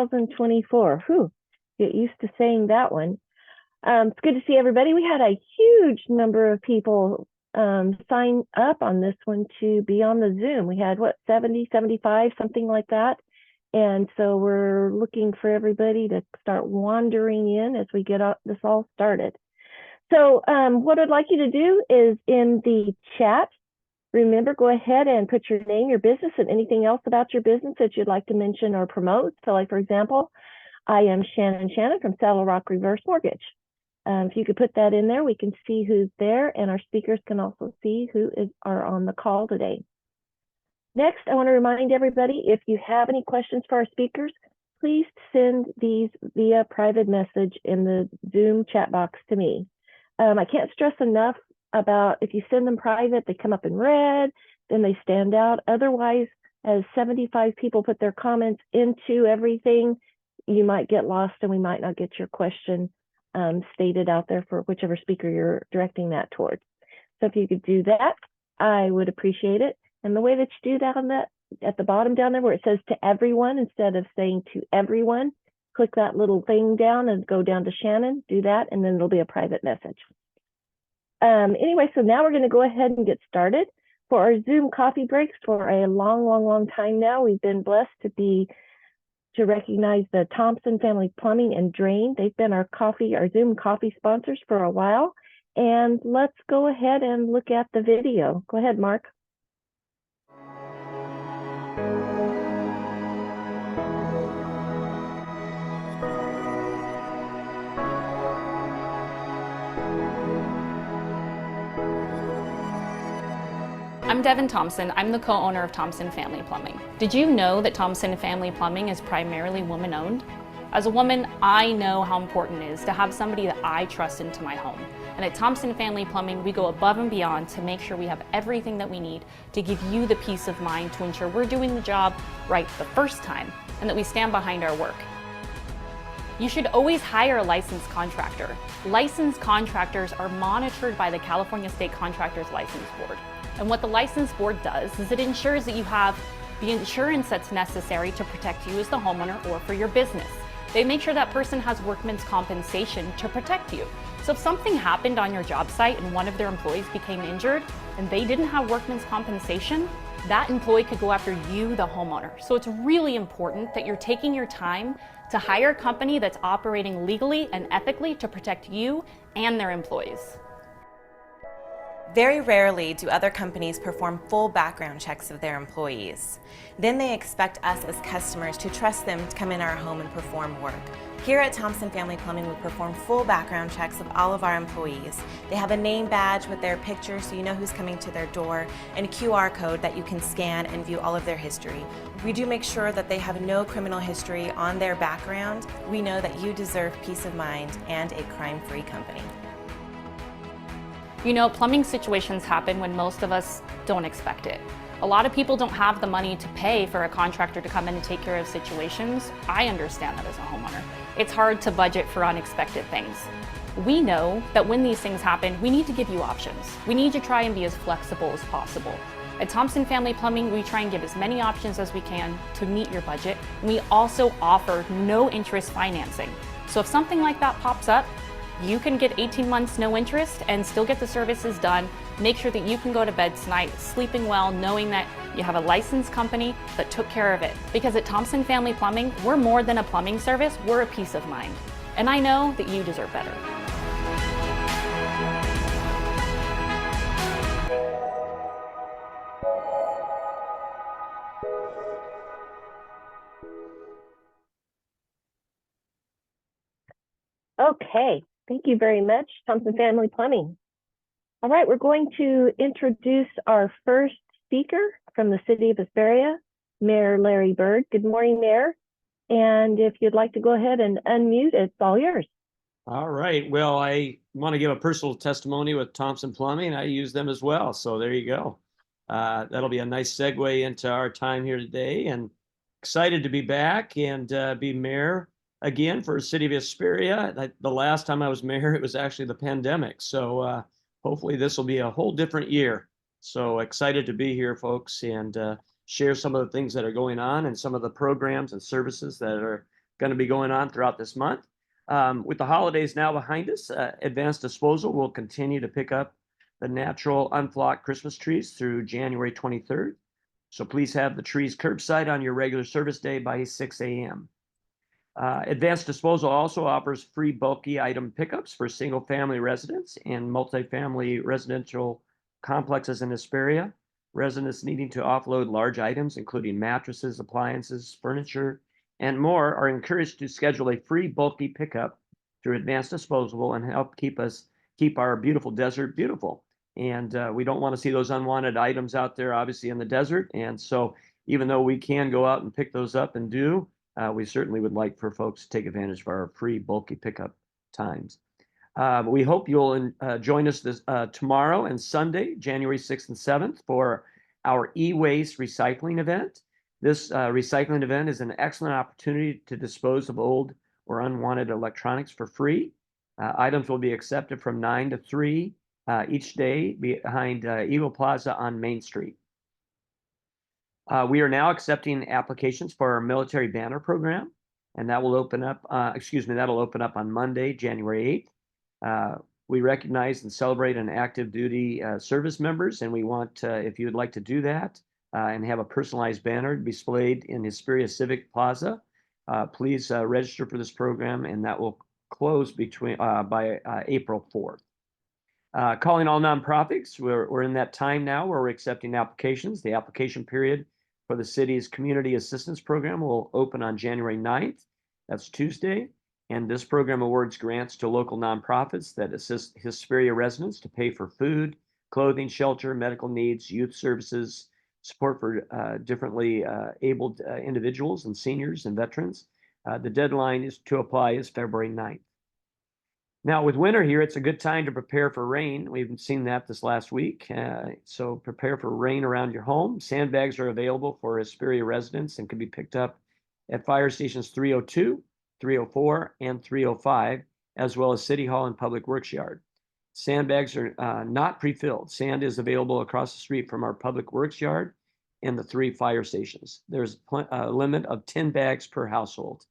2024. Whew, get used to saying that one. It's good to see everybody. We had a huge number of people sign up on this one to be on the Zoom. We had, what, 70, 75, something like that. And so we're looking for everybody to start wandering in as we get this all started. So what I'd like you to do is in the chat, remember, go ahead and put your name, your business, and anything else about your business that you'd like to mention or promote. So like, for example, I am Shannon from Saddle Rock Reverse Mortgage. If you could put that in there, we can see who's there, and our speakers can also see who are on the call today. Next, I want to remind everybody, if you have any questions for our speakers, please send these via private message in the Zoom chat box to me. I can't stress enough about if you send them private, they come up in red, then they stand out. Otherwise, as 75 people put their comments into everything, you might get lost and we might not get your question stated out there for whichever speaker you're directing that towards. So if you could do that, I would appreciate it. And the way that you do that on that, at the bottom down there where it says to everyone, instead of saying to everyone, click that little thing down and go down to Shannon, do that, and then it'll be a private message. Anyway, so now we're going to go ahead and get started. For our Zoom coffee breaks for a long time now, we've been blessed to recognize the Thompson Family Plumbing and Drain. They've been our Zoom coffee sponsors for a while. And let's go ahead and look at the video. Go ahead, Mark. I'm Devin Thompson. I'm the co-owner of Thompson Family Plumbing. Did you know that Thompson Family Plumbing is primarily woman-owned? As a woman, I know how important it is to have somebody that I trust into my home. And at Thompson Family Plumbing, we go above and beyond to make sure we have everything that we need to give you the peace of mind to ensure we're doing the job right the first time and that we stand behind our work. You should always hire a licensed contractor. Licensed contractors are monitored by the California State Contractors License Board. And what the license board does is it ensures that you have the insurance that's necessary to protect you as the homeowner or for your business. They make sure that person has workman's compensation to protect you. So if something happened on your job site and one of their employees became injured and they didn't have workman's compensation, that employee could go after you, the homeowner. So it's really important that you're taking your time to hire a company that's operating legally and ethically to protect you and their employees. Very rarely do other companies perform full background checks of their employees. Then they expect us as customers to trust them to come in our home and perform work. Here at Thompson Family Plumbing, we perform full background checks of all of our employees. They have a name badge with their picture so you know who's coming to their door, and a QR code that you can scan and view all of their history. We do make sure that they have no criminal history on their background. We know that you deserve peace of mind and a crime-free company. You know, plumbing situations happen when most of us don't expect it. A lot of people don't have the money to pay for a contractor to come in and take care of situations. I understand that as a homeowner. It's hard to budget for unexpected things. We know that when these things happen, we need to give you options. We need to try and be as flexible as possible. At Thompson Family Plumbing, we try and give as many options as we can to meet your budget. We also offer no interest financing. So if something like that pops up, you can get 18 months no interest and still get the services done. Make sure that you can go to bed tonight sleeping well, knowing that you have a licensed company that took care of it. Because at Thompson Family Plumbing, we're more than a plumbing service, we're a peace of mind. And I know that you deserve better. Okay. Thank you very much, Thompson Family Plumbing. All right, we're going to introduce our first speaker from the City of Hesperia, Mayor Larry Bird. Good morning, Mayor. And if you'd like to go ahead and unmute, it's all yours. All right. Well, I want to give a personal testimony with Thompson Plumbing. I use them as well. So there you go. That'll be a nice segue into our time here today. And excited to be back and be mayor again for City of Hesperia. The last time I was mayor, it was actually the pandemic. So hopefully this will be a whole different year. So excited to be here, folks, and share some of the things that are going on and some of the programs and services that are going to be going on throughout this month. With the holidays now behind us, Advanced Disposal will continue to pick up the natural unflocked Christmas trees through January 23rd. So please have the trees curbside on your regular service day by 6 a.m. Advanced Disposal also offers free bulky item pickups for single-family residents and multifamily residential complexes in Hesperia. Residents needing to offload large items, including mattresses, appliances, furniture, and more, are encouraged to schedule a free bulky pickup through Advanced Disposal and help keep our beautiful desert beautiful. And we don't want to see those unwanted items out there, obviously, in the desert. And so even though we can go out and pick those up and do, we certainly would like for folks to take advantage of our free bulky pickup times. We hope you'll join us tomorrow and Sunday, January 6th and 7th, for our e-waste recycling event. This recycling event is an excellent opportunity to dispose of old or unwanted electronics for free. Items will be accepted from 9 to 3 each day behind Eagle Plaza on Main Street. We are now accepting applications for our military banner program, and that will open up, that'll open up on Monday, January 8th. We recognize and celebrate an active duty service members, and we want, if you would like to do that and have a personalized banner displayed in Hesperia Civic Plaza, please register for this program, and that will close by April 4th. Calling all nonprofits, we're in that time now where we're accepting applications. The application period for the city's Community Assistance Program will open on January 9th. That's Tuesday. And this program awards grants to local nonprofits that assist Hesperia residents to pay for food, clothing, shelter, medical needs, youth services, support for differently abled individuals and seniors and veterans. The deadline to apply is February 9th. Now, with winter here, it's a good time to prepare for rain. We've seen that this last week. So prepare for rain around your home. Sandbags are available for Hesperia residents and can be picked up at fire stations 302, 304, and 305, as well as City Hall and Public Works Yard. Sandbags are not pre-filled. Sand is available across the street from our Public Works Yard and the 3 fire stations. There's a limit of 10 bags per household.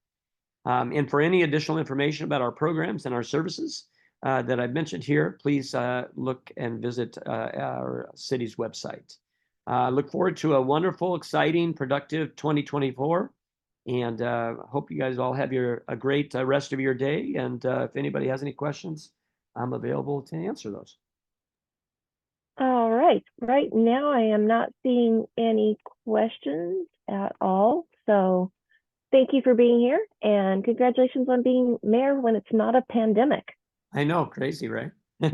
And for any additional information about our programs and our services that I've mentioned here, please look and visit our city's website. Look forward to a wonderful, exciting, productive 2024. And hope you guys all have a great rest of your day. And if anybody has any questions, I'm available to answer those. All right. Right now, I am not seeing any questions at all. So thank you for being here, and congratulations on being mayor when it's not a pandemic. I know, crazy, right? All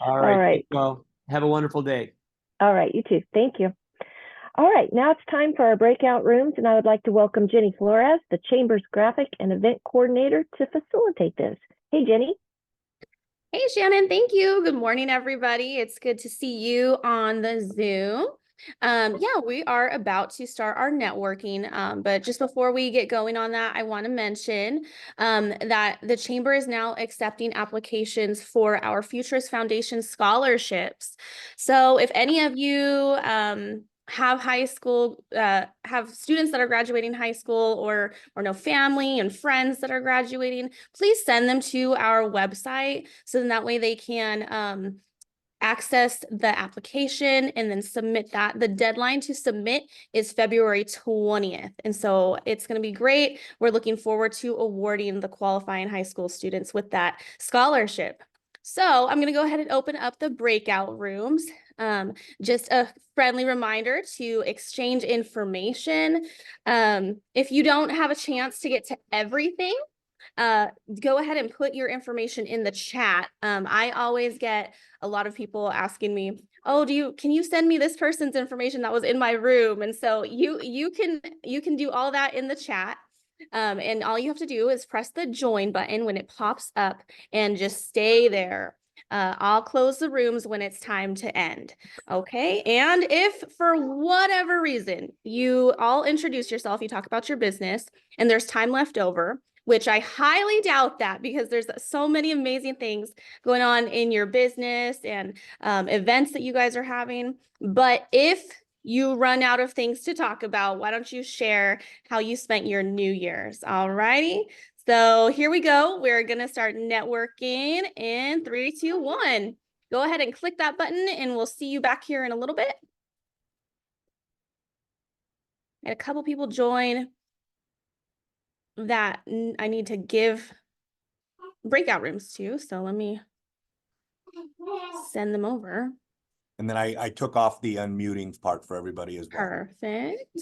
All right. right. Well, have a wonderful day. All right, you too. Thank you. All right, now it's time for our breakout rooms, and I would like to welcome Jenny Flores, the Chamber's graphic and event coordinator, to facilitate this. Hey, Jenny. Hey, Shannon, thank you. Good morning, everybody. It's good to see you on the Zoom. Yeah, we are about to start our networking, but just before we get going on that, I want to mention that the Chamber is now accepting applications for our Futurist Foundation scholarships. So if any of you have high school, have students that are graduating high school, or know family and friends that are graduating, please send them to our website so then that way they can access the application and then submit that. The deadline to submit is February 20th. And so it's going to be great. We're looking forward to awarding the qualifying high school students with that scholarship. So I'm going to go ahead and open up the breakout rooms. Just a friendly reminder to exchange information. If you don't have a chance to get to everything, go ahead and put your information in the chat. I always get a lot of people asking me, oh, can you send me this person's information that was in my room? And so you can do all that in the chat. And all you have to do is press the join button when it pops up and just stay there. I'll close the rooms when it's time to end. Okay. And if for whatever reason you all introduce yourself, you talk about your business, and there's time left over, which I highly doubt that, because there's so many amazing things going on in your business and events that you guys are having. But if you run out of things to talk about, why don't you share how you spent your New Year's? All righty. So here we go. We're going to start networking in 3, 2, 1. Go ahead and click that button and we'll see you back here in a little bit. And a couple people join that I need to give breakout rooms to. So let me send them over. And then I took off the unmuting part for everybody as well. Perfect.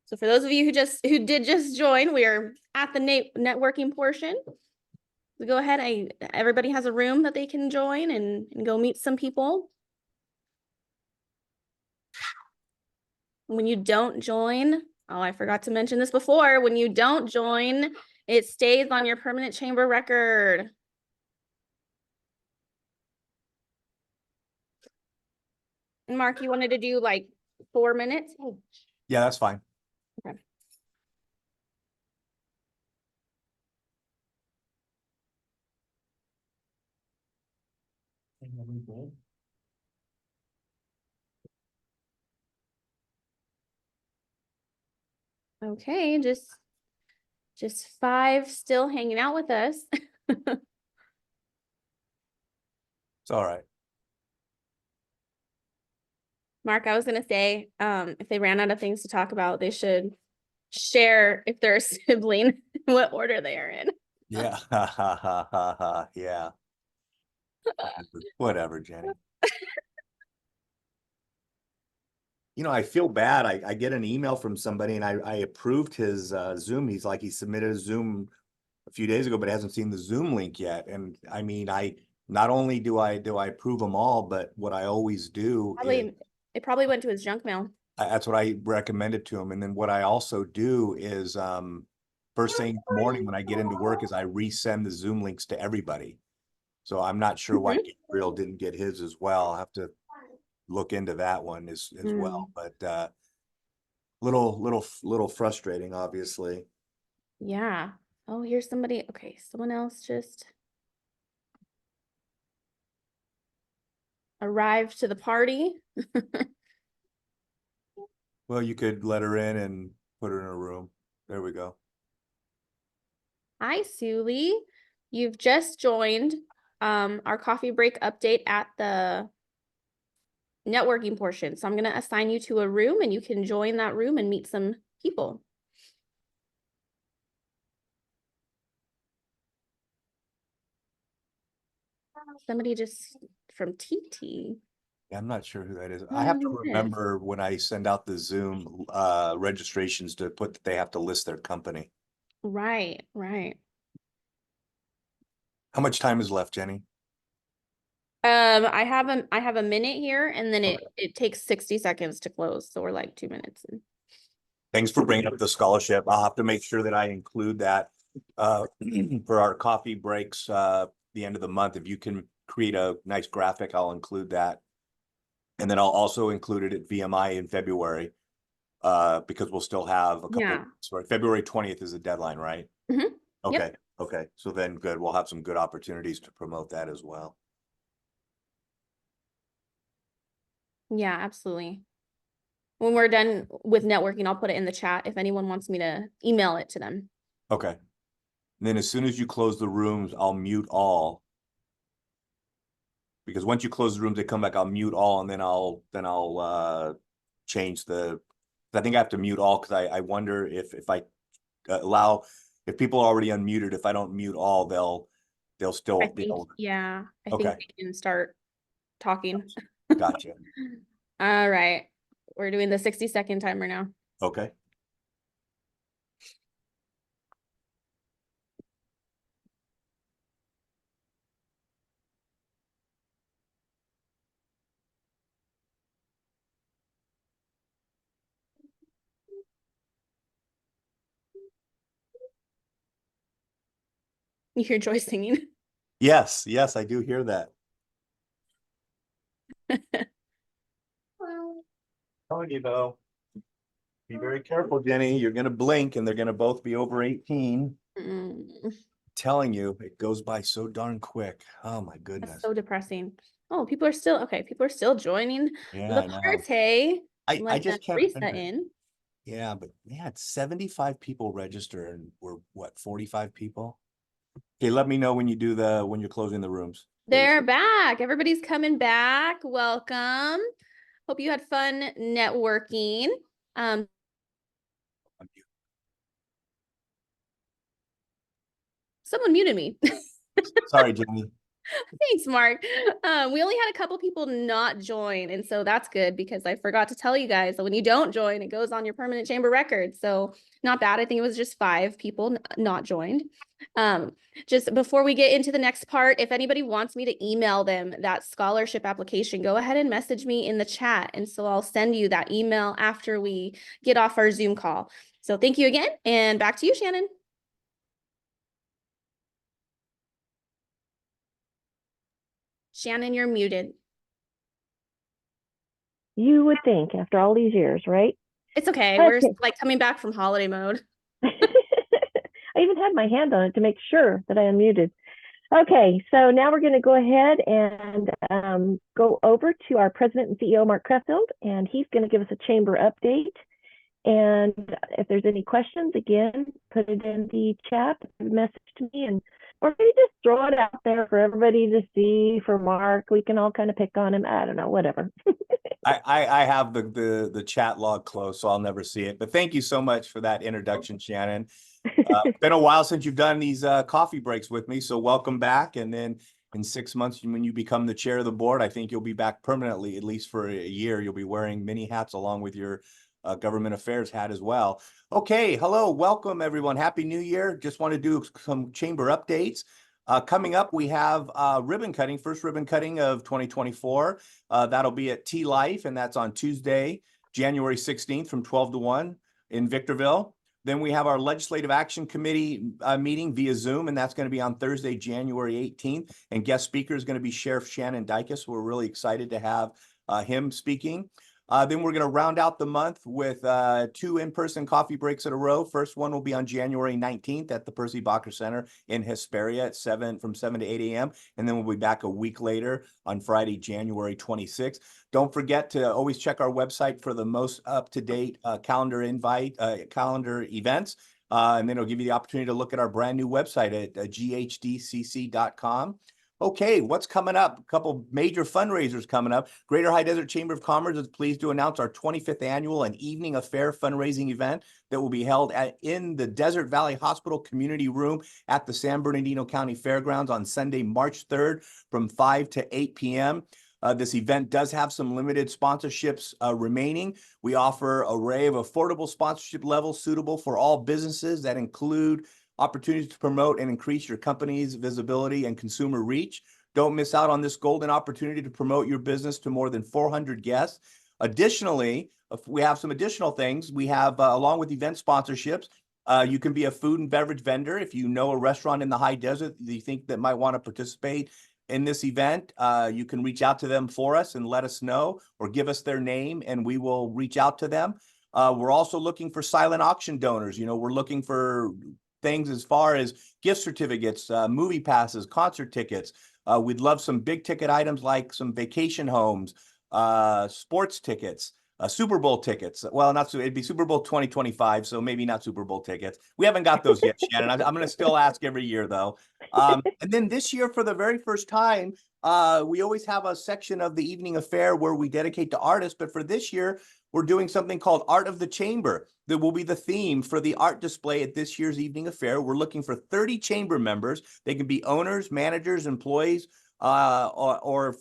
So for those of you who did just join, we are at the networking portion. So go ahead. Everybody has a room that they can join and go meet some people. When you don't join, oh, I forgot to mention this before. When you don't join, it stays on your permanent chamber record. And Mark, you wanted to do like 4 minutes? Yeah, that's fine. Okay. Okay, just 5 still hanging out with us. It's all right. Mark, I was gonna say, if they ran out of things to talk about, they should share if they're a sibling, what order they are in. Yeah. Yeah. Whatever, Jenny. You know, I feel bad. I get an email from somebody and I approved his Zoom. He's like, he submitted a Zoom a few days ago, but hasn't seen the Zoom link yet. And I mean, not only do I approve them all, but what I always do is It probably went to his junk mail. that's what I recommended to him. And then what I also do is first thing in the morning when I get into work is I resend the Zoom links to everybody. So I'm not sure why Gabriel didn't get his as well. I'll have to look into that one as well. But little frustrating, obviously. Yeah. Oh, here's somebody. Okay, someone else just arrived to the party. Well, you could let her in and put her in a room. There we go. Hi, Suli. You've just joined our coffee break update at the networking portion. So I'm going to assign you to a room and you can join that room and meet some people. Somebody just from TT. Yeah, I'm not sure who that is. I have to remember when I send out the Zoom registrations to put that they have to list their company. Right. How much time is left, Jenny? I have a minute here and then it takes 60 seconds to close. So we're like 2 minutes in. Thanks for bringing up the scholarship. I'll have to make sure that I include that for our coffee breaks the end of the month. If you can create a nice graphic, I'll include that. And then I'll also include it at VMI in February because we'll still have a couple. Sorry, February 20th is the deadline, right? Mm-hmm. Okay. Yep. Okay. So then good. We'll have some good opportunities to promote that as well. Yeah, absolutely. When we're done with networking, I'll put it in the chat if anyone wants me to email it to them. Okay. And then as soon as you close the rooms, I'll mute all. Because once you close the rooms, they come back, I'll mute all, and then I'll change the, I think I have to mute all because I wonder if I allow, if people are already unmuted, if I don't mute all, they'll still be able to. Yeah, I think they can start talking. Gotcha. All right. We're doing the 60-second timer now. Okay. You hear Joy singing? Yes, I do hear that. Telling you though, be very careful, Jenny. You're gonna blink and they're gonna both be over 18. Telling you, it goes by so darn quick. Oh my goodness. That's so depressing. Oh, people are still joining Yeah, the I know. party. I'm I letting just can't Teresa remember. in. Yeah, but we had 75 people register and we're what, 45 people? Okay, let me know when when you're closing the rooms, please. They're back. Everybody's coming back. Welcome. Hope you had fun networking. Someone muted me. Sorry, Jenny. Thanks, Mark. We only had a couple people not join, and so that's good because I forgot to tell you guys that when you don't join, it goes on your permanent chamber record. So not bad. I think it was just 5 people not joined. Just before we get into the next part, if anybody wants me to email them that scholarship application, go ahead and message me in the chat, and so I'll send you that email after we get off our Zoom call. So thank you again, and back to you, Shannon. Shannon, you're muted. You would think after all these years, right? It's okay. Okay. We're like coming back from holiday mode. I even had my hand on it to make sure that I unmuted. Okay, so now we're going to go ahead and go over to our president and CEO, Mark Creffield, and he's going to give us a chamber update. And if there's any questions, again, put it in the chat, message to me, and or maybe just throw it out there for everybody to see. For Mark, we can all kind of pick on him. I don't know, whatever. I have the chat log closed, so I'll never see it. But thank you so much for that introduction, Shannon. Been a while since you've done these coffee breaks with me, so welcome back. And then in 6 months, when you become the chair of the board, I think you'll be back permanently, at least for a year. You'll be wearing many hats along with your government affairs hat as well. Okay, hello, welcome everyone. Happy New Year. Just want to do some chamber updates. Coming up, we have ribbon cutting, first ribbon cutting of 2024. That'll be at T Life, and that's on Tuesday, January 16th from 12 to 1 in Victorville. Then we have our Legislative Action Committee meeting via Zoom, and that's going to be on Thursday, January 18th. And guest speaker is going to be Sheriff Shannon Dykes. We're really excited to have him speaking. Then we're going to round out the month with 2 in-person coffee breaks in a row. First one will be on January 19th at the Percy Bacher Center in Hesperia at from 7 to 8 a.m. And then we'll be back a week later on Friday, January 26th. Don't forget to always check our website for the most up-to-date calendar events. And then it'll give you the opportunity to look at our brand new website at ghdcc.com. Okay, what's coming up? A couple major fundraisers coming up. Greater High Desert Chamber of Commerce is pleased to announce our 25th annual and evening affair fundraising event that will be held in the Desert Valley Hospital Community Room at the San Bernardino County Fairgrounds on Sunday, March 3rd from 5 to 8 p.m. This event does have some limited sponsorships remaining. We offer an array of affordable sponsorship levels suitable for all businesses that include opportunities to promote and increase your company's visibility and consumer reach. Don't miss out on this golden opportunity to promote your business to more than 400 guests. Additionally, we have some additional things. We have, along with event sponsorships, you can be a food and beverage vendor. If you know a restaurant in the high desert that you think that might want to participate in this event, you can reach out to them for us and let us know, or give us their name and we will reach out to them. We're also looking for silent auction donors. We're looking for things as far as gift certificates, movie passes, concert tickets. We'd love some big ticket items like some vacation homes, sports tickets, Super Bowl tickets. Well, it'd be Super Bowl 2025, so maybe not Super Bowl tickets. We haven't got those yet, Shannon. I'm going to still ask every year, though. And then this year, for the very first time, we always have a section of the evening affair where we dedicate to artists. But for this year, we're doing something called Art of the Chamber. That will be the theme for the art display at this year's evening affair. We're looking for 30 chamber members. They can be owners, managers, employees, or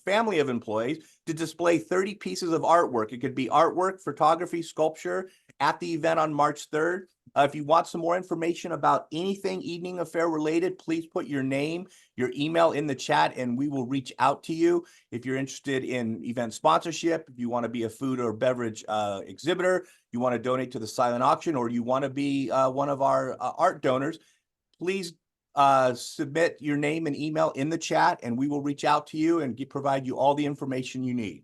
family of employees, to display 30 pieces of artwork. It could be artwork, photography, sculpture at the event on March 3rd. If you want some more information about anything evening affair related, please put your name, your email in the chat, and we will reach out to you. If you're interested in event sponsorship, if you want to be a food or beverage exhibitor, you want to donate to the silent auction, or you want to be one of our art donors, please submit your name and email in the chat, and we will reach out to you and provide you all the information you need.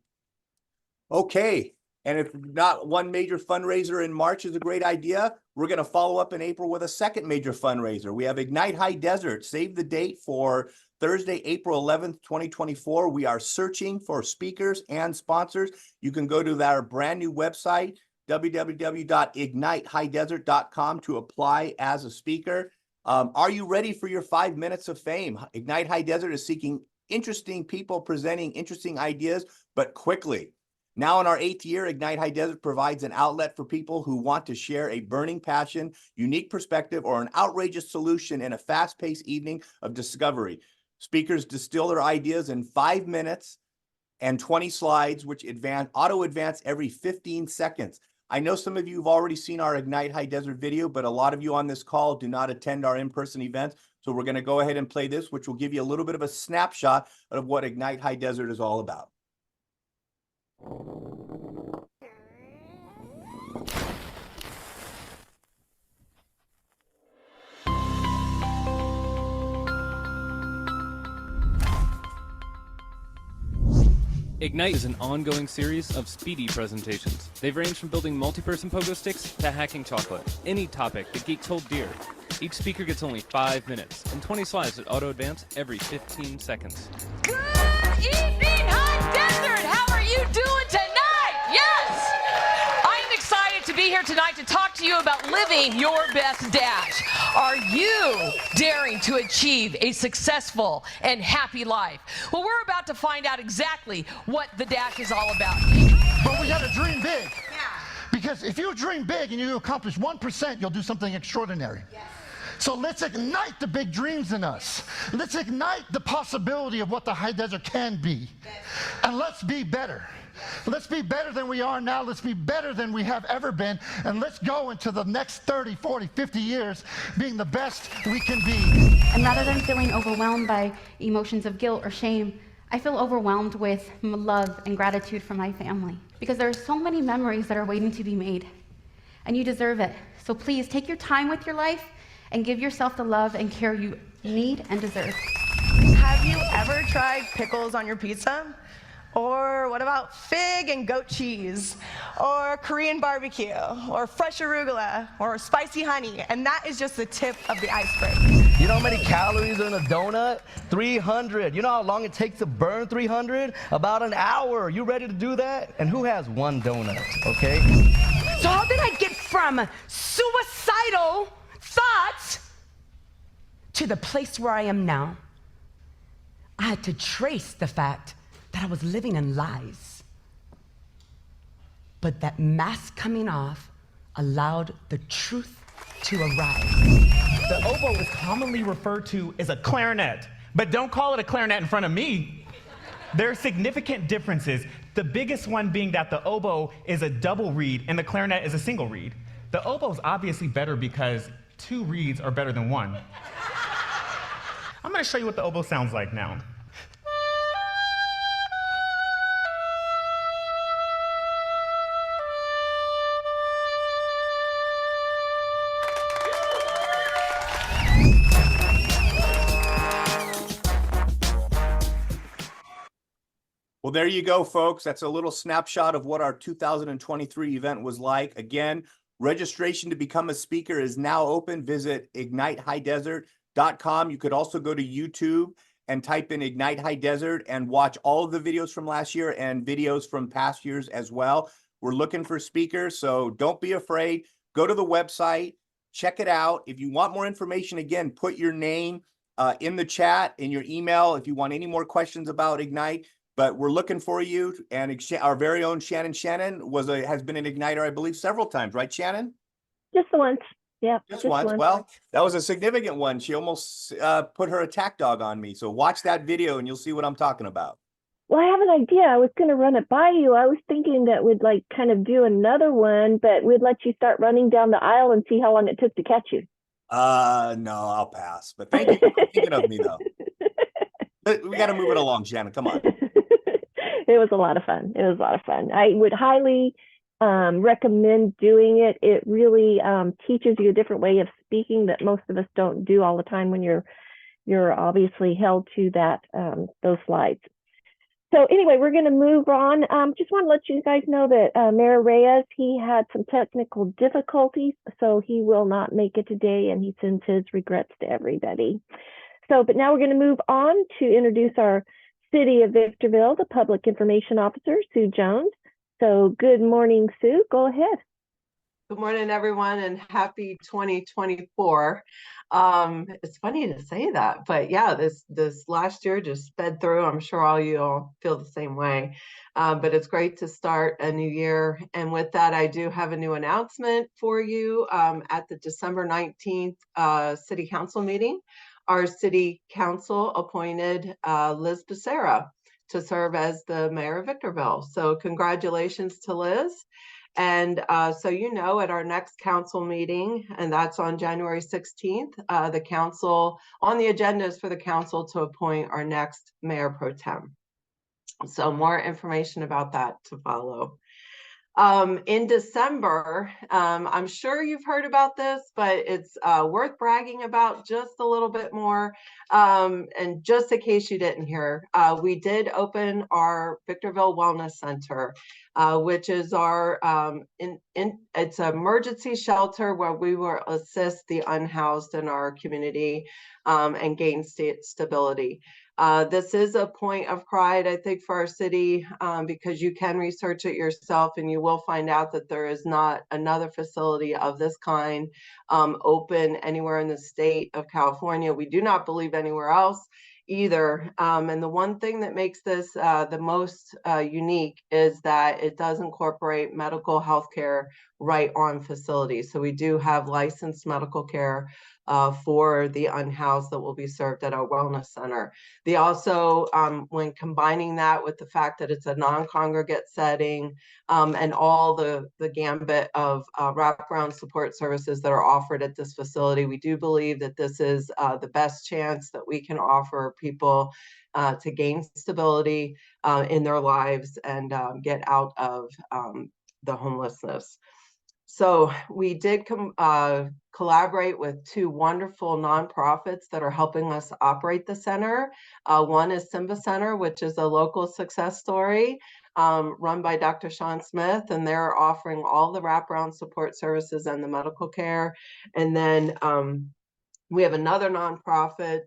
Okay, And if not one major fundraiser in March is a great idea, we're going to follow up in April with a second major fundraiser. We have Ignite High Desert. Save the date for Thursday, April 11th, 2024. We are searching for speakers and sponsors. You can go to our brand new website, www.ignitehighDesert.com, to apply as a speaker. Are you ready for your 5 minutes of fame? Ignite High Desert is seeking interesting people presenting interesting ideas, but quickly. Now in our 8th year, Ignite High Desert provides an outlet for people who want to share a burning passion, unique perspective, or an outrageous solution in a fast-paced evening of discovery. Speakers distill their ideas in 5 minutes and 20 slides, which auto-advance every 15 seconds. I know some of you have already seen our Ignite High Desert video, but a lot of you on this call do not attend our in-person events. So we're going to go ahead and play this, which will give you a little bit of a snapshot of what Ignite High Desert is all about. Ignite is an ongoing series of speedy presentations. They've ranged from building multi-person pogo sticks to hacking chocolate. Any topic the geeks hold dear. Each speaker gets only 5 minutes and 20 slides that auto-advance every 15 seconds. Good evening, High Desert! How are you doing tonight? Yes! I'm excited to be here tonight to talk to you about living your best dash. Are you daring to achieve a successful and happy life? Well, we're about to find out exactly what the dash is all about. But we gotta dream big. Yeah. Because if you dream big and you accomplish 1%, you'll do something extraordinary. Yes. So let's ignite the big dreams in us. Let's ignite the possibility of what the High Desert can be. Yes. And let's be better. Let's be better than we are now. Let's be better than we have ever been. And let's go into the next 30, 40, 50 years being the best we can be. And rather than feeling overwhelmed by emotions of guilt or shame, I feel overwhelmed with love and gratitude for my family. Because there are so many memories that are waiting to be made. And you deserve it. So please take your time with your life and give yourself the love and care you need and deserve. Have you ever tried pickles on your pizza? Or what about fig and goat cheese? Or Korean barbecue? Or fresh arugula? Or spicy honey? And that is just the tip of the iceberg. You know how many calories are in a donut? 300. You know how long it takes to burn 300? About an hour. You ready to do that? And who has one donut, okay? So how did I get from suicidal thoughts to the place where I am now? I had to trace the fact that I was living in lies. But that mask coming off allowed the truth to arise. The oboe is commonly referred to as a clarinet, but don't call it a clarinet in front of me. There are significant differences, the biggest one being that the oboe is a double reed and the clarinet is a single reed. The oboe is obviously better because 2 reeds are better than 1. I'm gonna show you what the oboe sounds like now. Well, there you go, folks. That's a little snapshot of what our 2023 event was like. Again, registration to become a speaker is now open. Visit ignitehighDesert.com. You could also go to YouTube and type in Ignite High Desert and watch all of the videos from last year and videos from past years as well. We're looking for speakers, so don't be afraid. Go to the website, check it out. If you want more information, again, put your name in the chat, in your email, if you want any more questions about Ignite. But we're looking for you, and our very own Shannon has been an Igniter, I believe, several times, right, Shannon? Just the once. Yeah. Just once. Well, that was a significant one. She almost put her attack dog on me. So watch that video and you'll see what I'm talking about. Well, I have an idea. I was going to run it by you. I was thinking that we'd like kind of do another one, but we'd let you start running down the aisle and see how long it took to catch you. No, I'll pass. But thank you for thinking of me, though. But we got to move it along, Shannon. Come on. It was a lot of fun. It was a lot of fun. I would highly recommend doing it. It really teaches you a different way of speaking that most of us don't do all the time when you're obviously held to that those slides. So anyway, we're going to move on. Just want to let you guys know that Mayor Reyes, he had some technical difficulties, so he will not make it today, and he sends his regrets to everybody. So, but now we're going to move on to introduce our City of Victorville, the Public Information Officer, Sue Jones. So good morning, Sue. Go ahead. Good morning, everyone, and happy 2024. It's funny to say that, but yeah, this last year just sped through. I'm sure all you all feel the same way, but it's great to start a new year. And with that, I do have a new announcement for you. At the December 19th City Council meeting, our City Council appointed Liz Becerra to serve as the Mayor of Victorville. So congratulations to Liz. And so, you know, at our next council meeting, and that's on January 16th, the council, on the agenda is for the council to appoint our next mayor pro tem. So more information about that to follow. In December, I'm sure you've heard about this, but it's worth bragging about just a little bit more. And just in case you didn't hear, we did open our Victorville Wellness Center, which is our it's an emergency shelter where we will assist the unhoused in our community and gain stability. This is a point of pride, I think, for our city, because you can research it yourself and you will find out that there is not another facility of this kind open anywhere in the state of California. We do not believe anywhere else either. And the one thing that makes this the most unique is that it does incorporate medical health care right on facility. So we do have licensed medical care for the unhoused that will be served at our wellness center. They also, when combining that with the fact that it's a non-congregate setting and all the gambit of wraparound support services that are offered at this facility, we do believe that this is the best chance that we can offer people to gain stability in their lives and get out of the homelessness. So we did collaborate with two wonderful nonprofits that are helping us operate the center. One is Simba Center, which is a local success story run by Dr. Sean Smith, and they're offering all the wraparound support services and the medical care. And then we have another nonprofit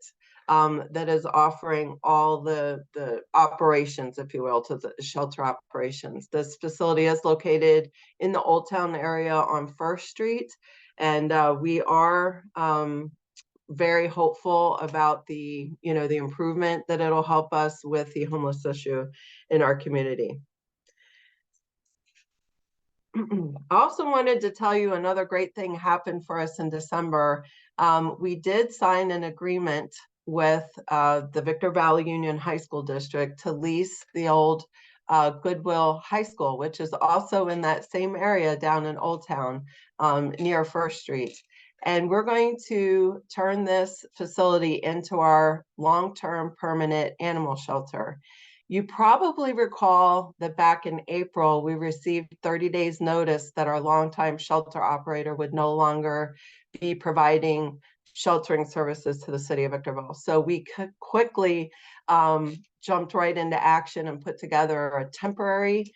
that is offering all the operations, if you will, to the shelter operations. This facility is located in the Old Town area on First Street, and we are very hopeful about the improvement that it'll help us with the homeless issue in our community. I also wanted to tell you another great thing happened for us in December. We did sign an agreement with the Victor Valley Union High School District to lease the old Goodwill High School, which is also in that same area down in Old Town near First Street. And we're going to turn this facility into our long-term permanent animal shelter. You probably recall that back in April, we received 30 days notice that our longtime shelter operator would no longer be providing sheltering services to the city of Victorville. So we quickly jumped right into action and put together a temporary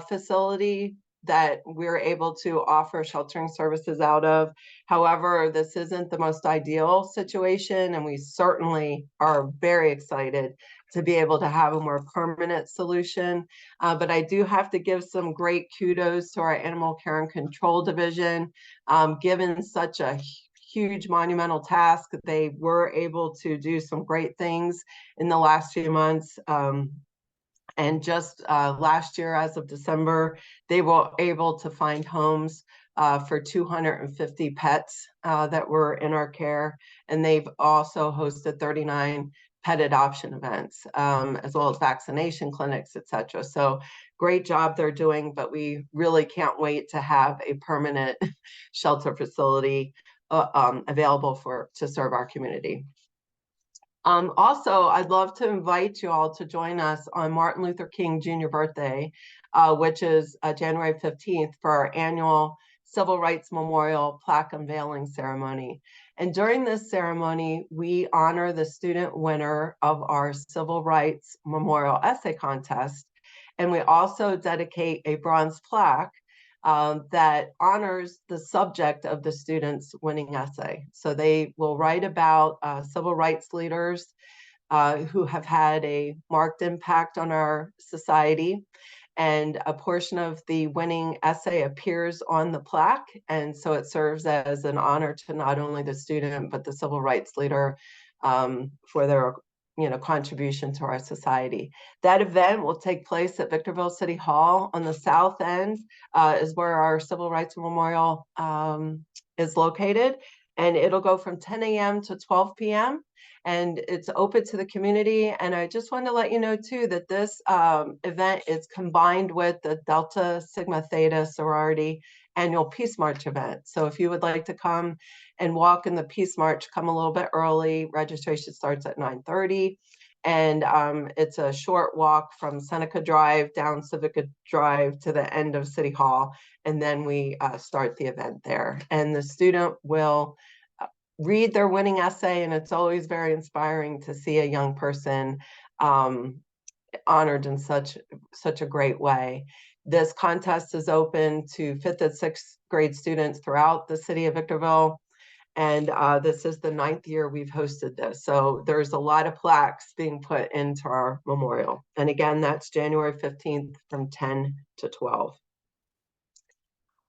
facility that we're able to offer sheltering services out of. However, this isn't the most ideal situation, and we certainly are very excited to be able to have a more permanent solution. But I do have to give some great kudos to our Animal Care and Control Division. Given such a huge monumental task, they were able to do some great things in the last few months. And just last year, as of December, they were able to find homes for 250 pets that were in our care. And they've also hosted 39 pet adoption events, as well as vaccination clinics, etc. So great job they're doing, but we really can't wait to have a permanent shelter facility available to serve our community. Also, I'd love to invite you all to join us on Martin Luther King Jr. birthday, which is January 15th, for our annual Civil Rights Memorial Plaque Unveiling Ceremony. And during this ceremony, we honor the student winner of our Civil Rights Memorial Essay Contest. And we also dedicate a bronze plaque that honors the subject of the student's winning essay. So they will write about civil rights leaders who have had a marked impact on our society. And a portion of the winning essay appears on the plaque. And so it serves as an honor to not only the student, but the civil rights leader for their contribution to our society. That event will take place at Victorville City Hall. On the south end is where our Civil Rights Memorial is located. And it'll go from 10 a.m. to 12 p.m. And it's open to the community. And I just want to let you know too that this event is combined with the Delta Sigma Theta sorority annual Peace March event. So if you would like to come and walk in the Peace March, come a little bit early. Registration starts at 9:30. And it's a short walk from Seneca Drive down Civica Drive to the end of City Hall. And then we start the event there. And the student will read their winning essay, and it's always very inspiring to see a young person honored in such a great way. This contest is open to 5th and 6th grade students throughout the city of Victorville. And this is the 9th year we've hosted this. So there's a lot of plaques being put into our memorial. And again, that's January 15th from 10 to 12.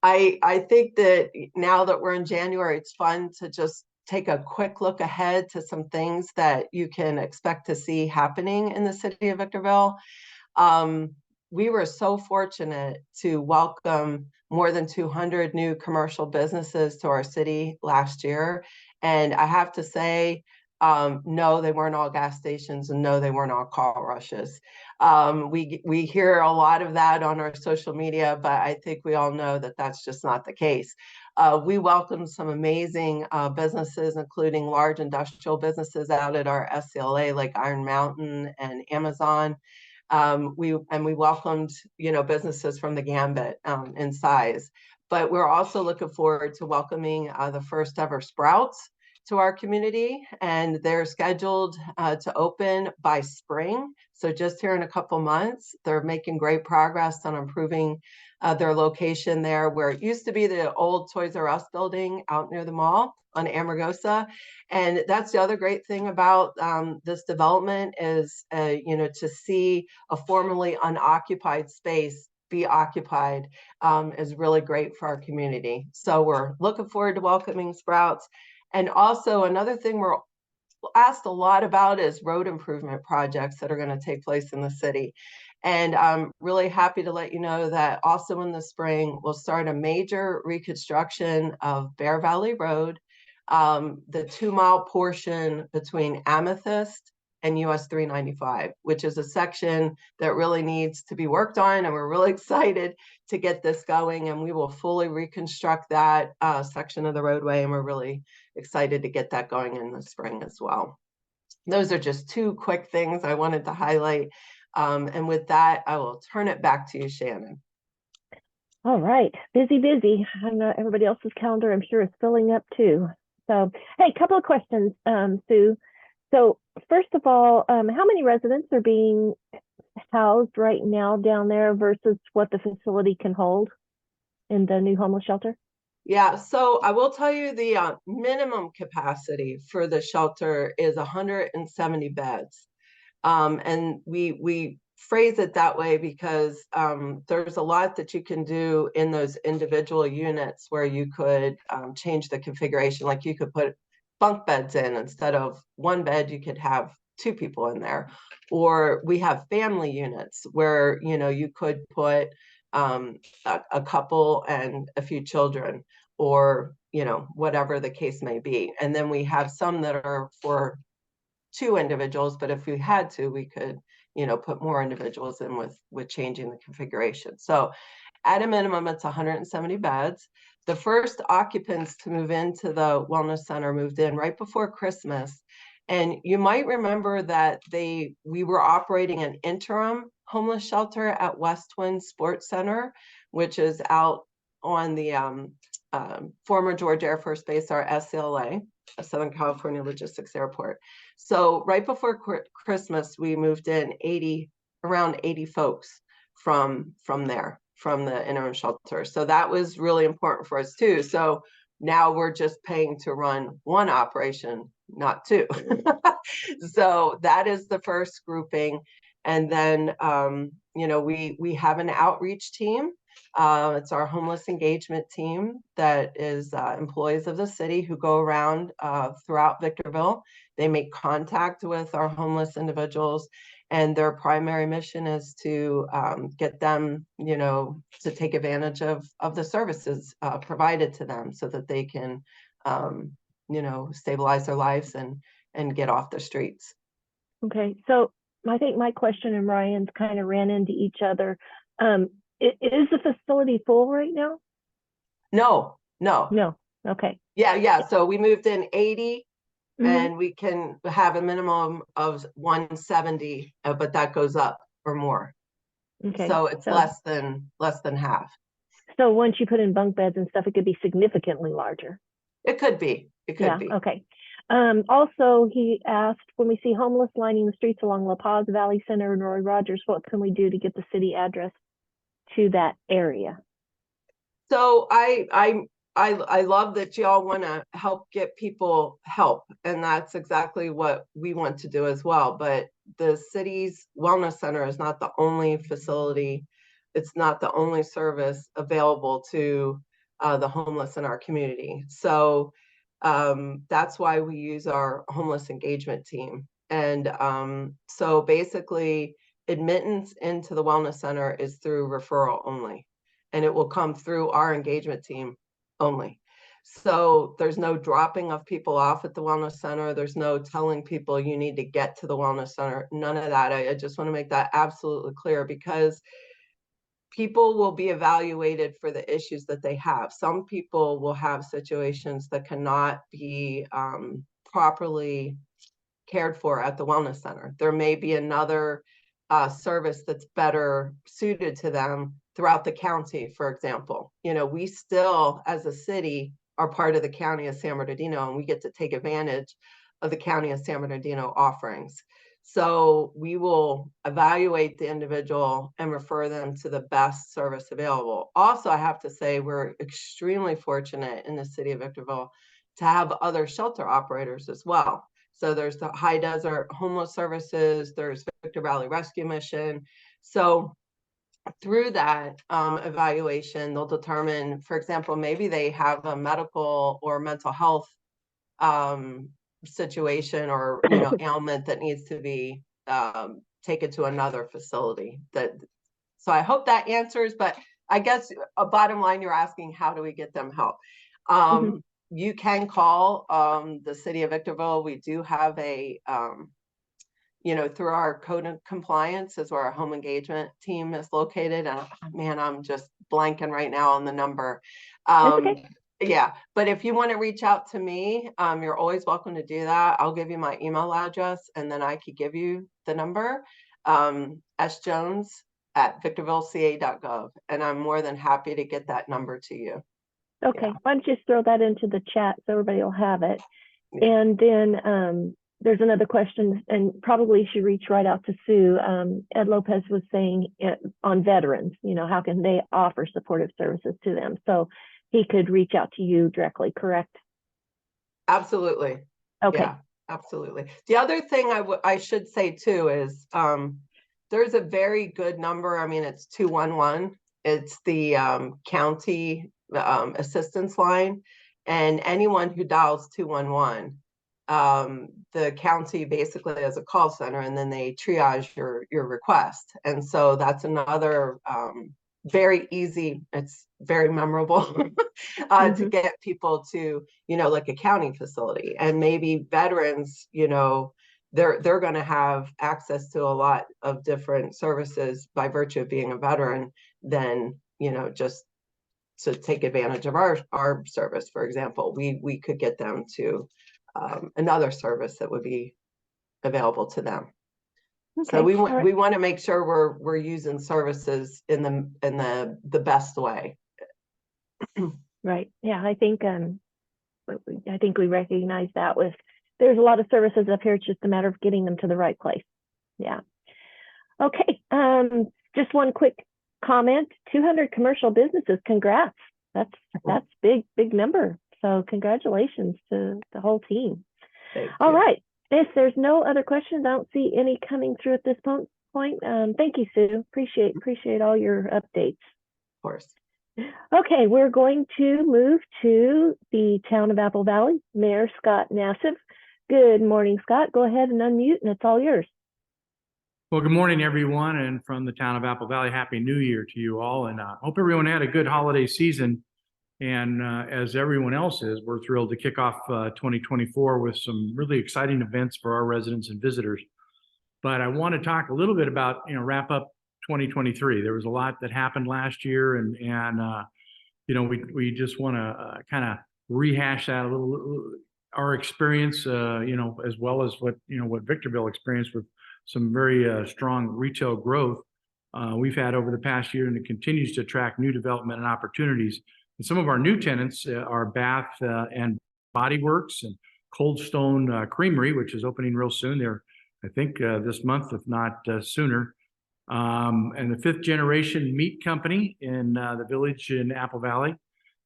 I think that now that we're in January, it's fun to just take a quick look ahead to some things that you can expect to see happening in the city of Victorville. We were so fortunate to welcome more than 200 new commercial businesses to our city last year. And I have to say, no, they weren't all gas stations, and no, they weren't all car rushes. We hear a lot of that on our social media, but I think we all know that that's just not the case. We welcomed some amazing businesses, including large industrial businesses out at our SCLA, like Iron Mountain and Amazon. We welcomed, businesses from the Gambit in size. But we're also looking forward to welcoming the first ever Sprouts to our community, and they're scheduled to open by spring. So just here in a couple months. They're making great progress on improving their location there, where it used to be the old Toys R Us building out near the mall on Amargosa. And that's the other great thing about this development is, to see a formerly unoccupied space be occupied is really great for our community. So we're looking forward to welcoming Sprouts. And also another thing we're asked a lot about is road improvement projects that are going to take place in the city. And I'm really happy to let you know that also in the spring, we'll start a major reconstruction of Bear Valley Road, the 2-mile portion between Amethyst and US 395, which is a section that really needs to be worked on. And we're really excited to get this going, and we will fully reconstruct that section of the roadway. And we're really excited to get that going in the spring as well. Those are just 2 quick things I wanted to highlight. And with that, I will turn it back to you, Shannon. All right, busy. I know everybody else's calendar, I'm sure, is filling up too. So, hey, a couple of questions, Sue. So first of all, how many residents are being housed right now down there versus what the facility can hold in the new homeless shelter? Yeah, so I will tell you the minimum capacity for the shelter is 170 beds. And we phrase it that way because there's a lot that you can do in those individual units where you could change the configuration. Like you could put bunk beds in instead of 1 bed, you could have 2 people in there. Or we have family units where, you could put a couple and a few children, or, whatever the case may be. And then we have some that are for 2 individuals, but if we had to, we could, put more individuals in with changing the configuration. So at a minimum, it's 170 beds. The first occupants to move into the Wellness Center moved in right before Christmas. And you might remember that we were operating an interim homeless shelter at West Twin Sports Center, which is out on the former George Air Force Base, our SCLA, Southern California Logistics Airport. So right before Christmas, we moved in around 80 folks from there, from the interim shelter. So that was really important for us too. So now we're just paying to run one operation, not two. So that is the first grouping. And then, we have an outreach team. It's our homeless engagement team that is employees of the city who go around throughout Victorville. They make contact with our homeless individuals, and their primary mission is to get them, to take advantage of the services provided to them so that they can, stabilize their lives and get off the streets. Okay, so I think my question and Ryan's kind of ran into each other. Is the facility full right now? No. Okay. Yeah. So we moved in 80. And we can have a minimum of 170, but that goes up or more. Okay. So it's less than half. So once you put in bunk beds and stuff, it could be significantly larger. It could be. It could be. Okay. Also, he asked, when we see homeless lining the streets along La Paz, Valley Center, and Roy Rogers, what can we do to get the city address to that area? So I love that y'all want to help get people help, and that's exactly what we want to do as well. But the city's wellness center is not the only facility. It's not the only service available to the homeless in our community. So that's why we use our homeless engagement team. And so basically, admittance into the wellness center is through referral only, and it will come through our engagement team only. So there's no dropping of people off at the wellness center. There's no telling people you need to get to the wellness center. None of that. I just want to make that absolutely clear, because people will be evaluated for the issues that they have. Some people will have situations that cannot be properly cared for at the wellness center. There may be another service that's better suited to them throughout the county, for example. We still, as a city, are part of the county of San Bernardino, and we get to take advantage of the county of San Bernardino offerings. So we will evaluate the individual and refer them to the best service available. Also, I have to say, we're extremely fortunate in the city of Victorville to have other shelter operators as well. So there's the High Desert Homeless Services, there's Victor Valley Rescue Mission. So through that evaluation, they'll determine, for example, maybe they have a medical or mental health situation or ailment that needs to be taken to another facility. So I hope that answers, but I guess a bottom line, you're asking, how do we get them help? You can call the city of Victorville. We do have a through our code of compliance is where our home engagement team is located. And man, I'm just blanking right now on the number. Okay. Yeah, but if you want to reach out to me, you're always welcome to do that. I'll give you my email address, and then I could give you the number, sjones@victorvilleca.gov, and I'm more than happy to get that number to you. Okay, why don't you just throw that into the chat so everybody will have it. And then there's another question, and probably should reach right out to Sue. Ed Lopez was saying on veterans, how can they offer supportive services to them? So he could reach out to you directly, correct? Absolutely. Okay. Yeah, absolutely. The other thing I should say too is there's a very good number. I mean, it's 211. It's the county assistance line, and anyone who dials 211, the county basically has a call center, and then they triage your request. And so that's another very easy, it's very memorable to get people to, like a county facility. And maybe veterans, they're going to have access to a lot of different services by virtue of being a veteran than, just to take advantage of our service. For example, we could get them to another service that would be available to them. Okay. So we want to make sure we're using services in the best way. Right. Yeah, I think we recognize that there's a lot of services up here. It's just a matter of getting them to the right place. Yeah. Okay. Just one quick comment. 200 commercial businesses. Congrats. That's big number. So congratulations to the whole team. All right. If there's no other questions, I don't see any coming through at this point. Thank you, Sue. Appreciate all your updates. Of course. Okay, we're going to move to the town of Apple Valley, Mayor Scott Nassif. Good morning, Scott. Go ahead and unmute, and it's all yours. Well, good morning, everyone, and from the town of Apple Valley, Happy New Year to you all, and hope everyone had a good holiday season. And as everyone else is, we're thrilled to kick off 2024 with some really exciting events for our residents and visitors. But I want to talk a little bit about, wrap up 2023. There was a lot that happened last year, and we just want to kind of rehash that a little, our experience, as well as what Victorville experienced with some very strong retail growth we've had over the past year, and it continues to attract new development and opportunities. And some of our new tenants are Bath and Body Works and Cold Stone Creamery, which is opening real soon. They're, I think, this month, if not sooner. And the 5th Generation Meat Company in the village in Apple Valley,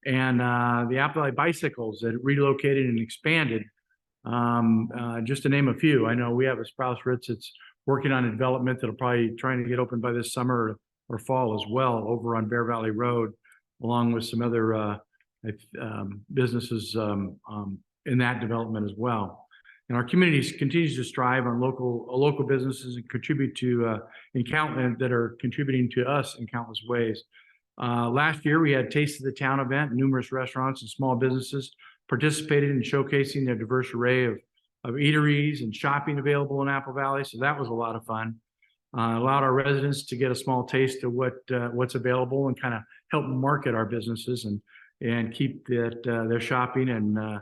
and the Apple Valley Bicycles that relocated and expanded, just to name a few. I know we have a Sprouse Ritz that's working on a development that'll probably trying to get open by this summer or fall as well over on Bear Valley Road, along with some other businesses in that development as well. And our community continues to strive on local businesses and contribute to that are contributing to us in countless ways. Last year, we had Taste of the Town event. Numerous restaurants and small businesses participated in showcasing their diverse array of eateries and shopping available in Apple Valley. So that was a lot of fun. Allowed our residents to get a small taste of what's available and kind of help market our businesses and keep their shopping and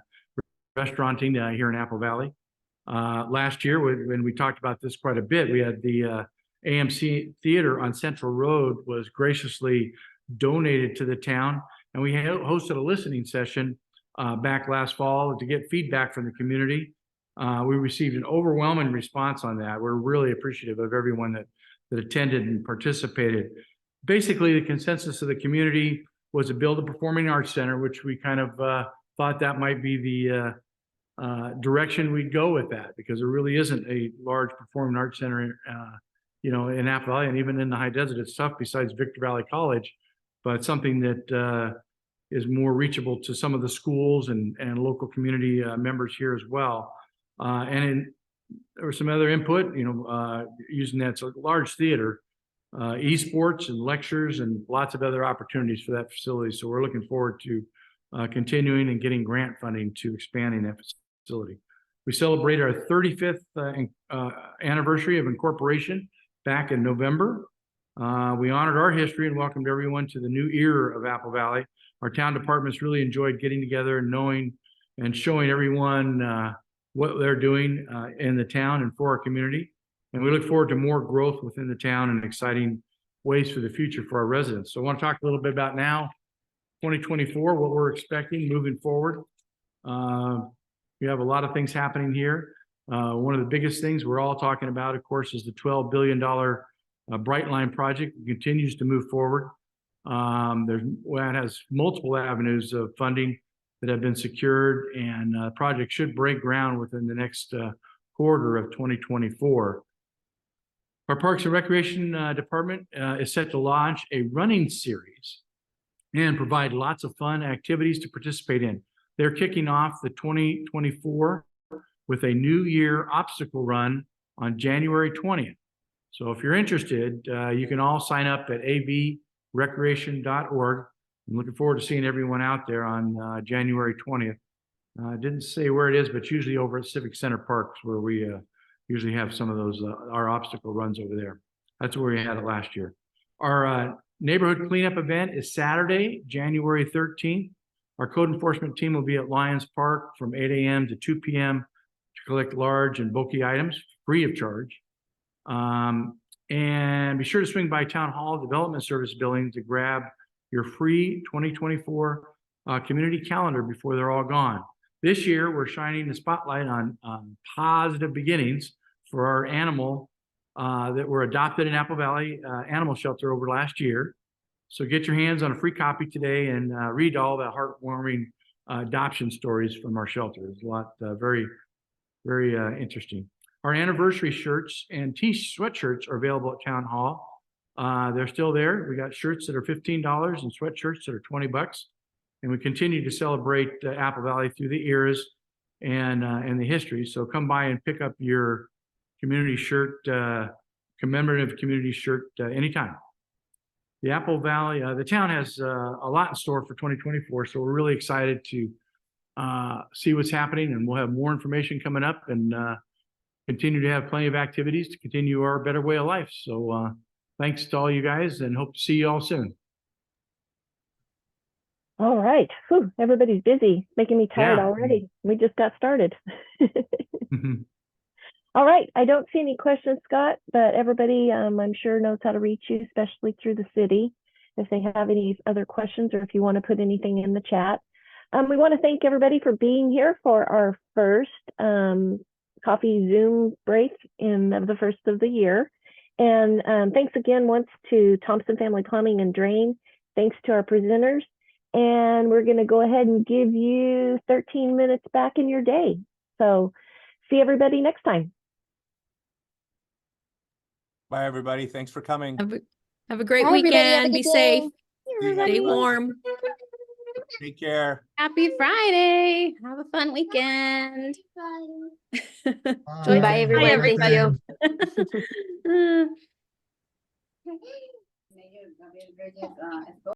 restauranting here in Apple Valley. Last year, when we talked about this quite a bit, we had the AMC Theater on Central Road was graciously donated to the town, and we hosted a listening session back last fall to get feedback from the community. We received an overwhelming response on that. We're really appreciative of everyone that attended and participated. Basically, the consensus of the community was to build a performing arts center, which we kind of thought that might be the direction we'd go with that, because there really isn't a large performing arts center in Apple Valley, and even in the high desert. It's tough besides Victor Valley College, but something that is more reachable to some of the schools and local community members here as well. There was some other input, using that. It's a large theater, esports and lectures and lots of other opportunities for that facility. So we're looking forward to continuing and getting grant funding to expanding that facility. We celebrated our 35th anniversary of incorporation back in November. We honored our history and welcomed everyone to the new era of Apple Valley. Our town departments really enjoyed getting together and knowing and showing everyone what they're doing in the town and for our community. And we look forward to more growth within the town and exciting ways for the future for our residents. So I want to talk a little bit about now, 2024, what we're expecting moving forward. We have a lot of things happening here. One of the biggest things we're all talking about, of course, is the $12 billion Brightline project. It continues to move forward. It has multiple avenues of funding that have been secured, and the project should break ground within the next quarter of 2024. Our Parks and Recreation Department is set to launch a running series and provide lots of fun activities to participate in. They're kicking off the 2024 with a New Year obstacle run on January 20th. So if you're interested, you can all sign up at avrecreation.org. I'm looking forward to seeing everyone out there on January 20th. Didn't say where it is, but usually over at Civic Center Parks, where we usually have some of those, our obstacle runs over there. That's where we had it last year. Our neighborhood cleanup event is Saturday, January 13th. Our code enforcement team will be at Lions Park from 8 a.m. to 2 p.m. to collect large and bulky items free of charge. And be sure to swing by Town Hall Development Service Building to grab your free 2024 community calendar before they're all gone. This year, we're shining the spotlight on positive beginnings for our animal that were adopted in Apple Valley Animal Shelter over last year. So get your hands on a free copy today and read all the heartwarming adoption stories from our shelter. There's a lot, very interesting. Our anniversary shirts and sweatshirts are available at Town Hall. They're still there. We got shirts that are $15 and sweatshirts that are $20. And we continue to celebrate Apple Valley through the eras and the history. So come by and pick up your community shirt, commemorative community shirt anytime. The Apple Valley, the town has a lot in store for 2024. So we're really excited to see what's happening, and we'll have more information coming up and continue to have plenty of activities to continue our better way of life. So thanks to all you guys, and hope to see you all soon. All right. Whew, everybody's busy, making me tired Yeah. already. We just got started. All right. I don't see any questions, Scott, but everybody, I'm sure, knows how to reach you, especially through the city, if they have any other questions or if you want to put anything in the chat. We want to thank everybody for being here for our first coffee Zoom break of the first of the year. And thanks again once to Thompson Family Plumbing and Drain. Thanks to our presenters. And we're going to go ahead and give you 13 minutes back in your day. So see everybody next time. Bye, everybody. Thanks for coming. Have a great Bye, everybody. Have a weekend. Be good safe. day. Stay warm. Take care. Happy Friday. Have a fun weekend. Bye, Bye, everyone. Thank you. you.